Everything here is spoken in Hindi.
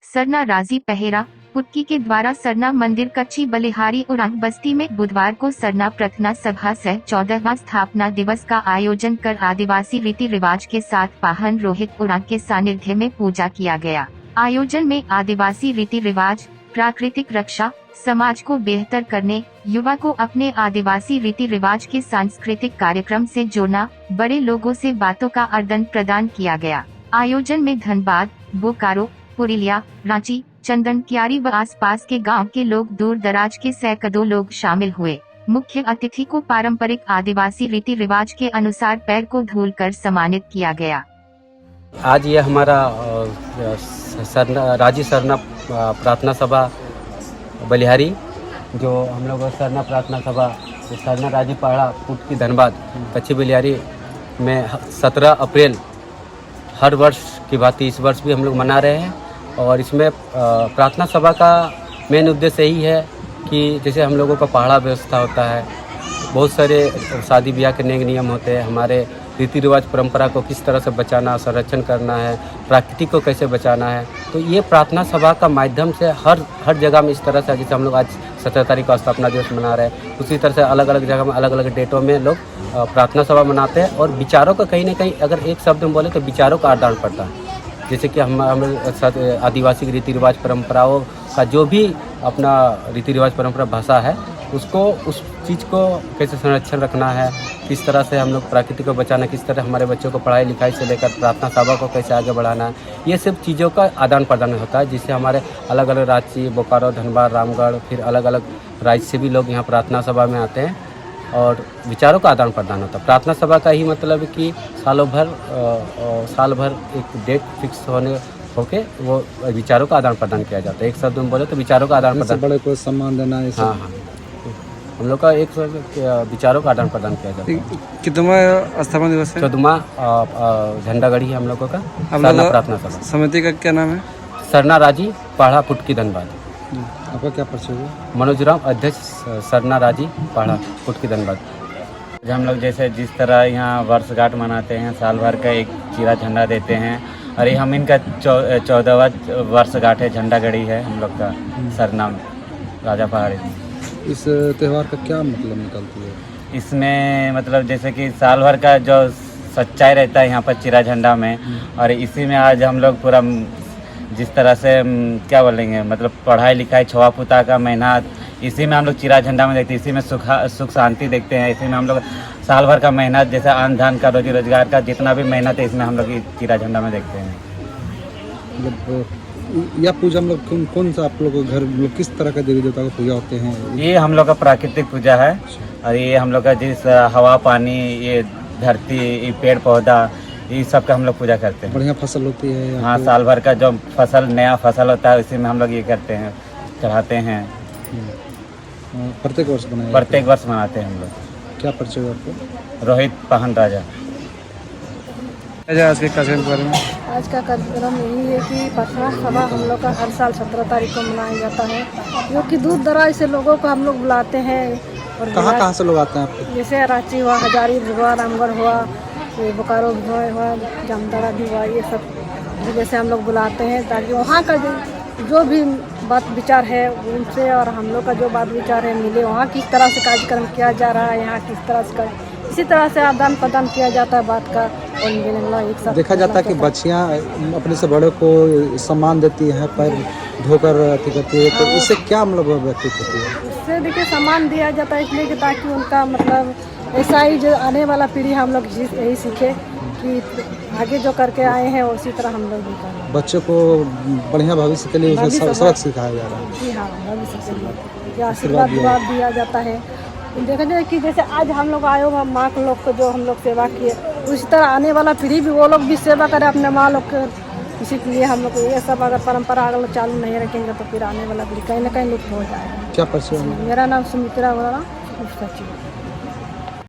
सरना राजी पहेरा पुटकी के द्वारा सरना मंदिर कच्ची बलिहारी उड़ान बस्ती में बुधवार को सरना प्रार्थना सभा सह 14वां स्थापना दिवस का आयोजन कर आदिवासी रीति रिवाज के साथ पाहन रोहित उड़ान के सानिध्य में पूजा किया गया। आयोजन में आदिवासी रीति रिवाज, प्राकृतिक रक्षा, समाज को बेहतर करने, युवा को अपने आदिवासी रीति रिवाज के सांस्कृतिक कार्यक्रम से जोड़ना, बड़े लोगों से बातों का आदान प्रदान किया गया। आयोजन में धनबाद, बोकारो, पुरुलिया, रांची, चंदन क्यारी व आसपास के गांव के लोग, दूर दराज के सैकड़ों लोग शामिल हुए। मुख्य अतिथि को पारंपरिक आदिवासी रीति रिवाज के अनुसार पैर को धूल कर सम्मानित किया गया। आज ये हमारा राजी सरना प्रार्थना सभा बलिहारी, जो हम लोग सरना प्रार्थना सभा सरना राजी पहाड़ा पुटकी धनबाद कच्ची बलिहारी में 17 अप्रैल हर वर्ष की भांति इस वर्ष भी हम लोग मना रहे हैं। और इसमें प्रार्थना सभा का मेन उद्देश्य यही है कि जैसे हम लोगों का पहाड़ा व्यवस्था होता है, बहुत सारे शादी ब्याह के नेक नियम होते हैं, हमारे रीति रिवाज परंपरा को किस तरह से बचाना, संरक्षण करना है, प्रकृति को कैसे बचाना है, तो ये प्रार्थना सभा का माध्यम से हर जगह में इस तरह से, जैसे हम लोग आज 17 तारीख को स्थापना दिवस मना रहे हैं, उसी तरह से अलग अलग जगह में अलग अलग डेटों में लोग प्रार्थना सभा मनाते हैं। और विचारों का कहीं ना कहीं अगर एक शब्द में बोले तो विचारों का आदान पड़ता है। जैसे कि हम आदिवासी रीति रिवाज परंपराओं का जो भी अपना रीति रिवाज परंपरा भाषा है, उसको उस चीज़ को कैसे संरक्षण रखना है, किस तरह से हम लोग प्रकृति को बचाना, किस तरह हमारे बच्चों को पढ़ाई लिखाई से लेकर प्रार्थना सभा को कैसे आगे बढ़ाना है, ये सब चीज़ों का आदान प्रदान होता है। जिससे हमारे अलग अलग रांची, बोकारो, धनबाद, रामगढ़, फिर अलग अलग राज्य से भी लोग यहाँ प्रार्थना सभा में आते हैं और विचारों का आदान प्रदान होता है। प्रार्थना सभा का ही मतलब कि साल भर एक डेट फिक्स होके वो विचारों का आदान प्रदान किया जाता है। एक शब्द में बोले तो विचारों का आदान प्रदान, बड़े को सम्मान देना, हाँ, हम लोग का एक विचारों का आदान प्रदान किया जाता है। कितना स्थापना दिवस है? 14वां झंडा गड़ी है हम लोगों का। प्रार्थना सभा समिति का क्या नाम है? सरना राजी पहाड़ा पुटकी धनबाद। आपका क्या परिचय है? मनोज राम, अध्यक्ष सरना राजी पहाड़ा पुटकी धनबाद। हम लोग जैसे जिस तरह यहाँ वर्षगांठ मनाते हैं, साल भर का एक चिरा झंडा देते हैं, और ये हम इनका 14वां वर्षगांठ है, झंडा गड़ी है हम लोग का सरना राजा पहाड़ी। इस त्यौहार का क्या मतलब निकलती है? इसमें मतलब जैसे कि साल भर का जो सच्चाई रहता है यहाँ पर चिरा झंडा में, और इसी में आज हम लोग पूरा जिस तरह से क्या बोलेंगे, मतलब पढ़ाई लिखाई, छुआ पुता का मेहनत, इसी में हम लोग चिरा झंडा में देखते हैं, इसी में सुख शांति देखते हैं। इसी में हम लोग साल भर का मेहनत, जैसे अन्न धन का, रोजी रोजगार का जितना भी मेहनत है, इसमें हम लोग चिरा झंडा में देखते हैं। मतलब यह पूजा हम लोग कौन सा आप लोग घर लोग किस तरह का देवी देवता का पूजा होते हैं? ये हम लोग का प्राकृतिक पूजा है, और ये हम लोग का जिस हवा पानी, ये धरती, ये पेड़ पौधा, ये सब का हम लोग पूजा करते हैं। बढ़िया फसल होती है? हाँ, साल भर का जो फसल, नया फसल होता है, उसी में हम लोग ये करते हैं, चढ़ाते हैं। प्रत्येक वर्ष बनाया? प्रत्येक वर्ष मनाते हैं हम लोग। क्या परिचय है आपको? रोहित पहन राजा। आज के कार्यक्रम के बारे में? आज का कार्यक्रम यही है कि प्रार्थना सभा हम लोग का हर साल 17 तारीख को मनाया जाता है, जो कि दूर दराज से लोगों को हम लोग बुलाते हैं। और कहाँ से लोग आते हैं आपके? जैसे रांची हुआ, हजारी हुआ, रामगढ़ हुआ, बोकारो हुआ, जामताड़ा भी हुआ, ये सब जैसे हम लोग बुलाते हैं, ताकि वहाँ का जो भी बात विचार है उनसे और हम लोग का जो बात विचार है मिले। वहाँ किस तरह से कार्यक्रम किया जा रहा है, यहाँ किस तरह से इसी तरह से आदान प्रदान किया जाता है बात का। और एक साथ देखा जाता है कि बच्चियाँ अपने से बड़े को सम्मान देती हैं, पर धोकर अति करती है, तो इससे क्या मतलब व्यतीत होती है? इससे देखिए सम्मान दिया जाता है इसलिए कि ताकि उनका मतलब ऐसा ही जो आने वाला पीढ़ी हम लोग यही सीखे कि आगे जो करके आए हैं उसी तरह हम लोग भी करें। बच्चों को बढ़िया भविष्य के लिए उसमें सबक सिखाया जा रहा है। जी हाँ, भविष्य के लिए आशीर्वाद दिया जाता है। देखा जाए कि जैसे आज हम लोग आए हो, माँ के लोग को जो हम लोग सेवा किए, उसी तरह आने वाला पीढ़ी भी वो लोग भी सेवा करे अपने माँ लोग के। इसी के लिए हम लोग ये सब अगर परंपरा अगर चालू नहीं रखेंगे तो फिर आने वाला पीढ़ी कहीं ना कहीं लुप्त हो जाएगा। क्या परिचय? मेरा नाम सुमित्रा वोरा, सचिव।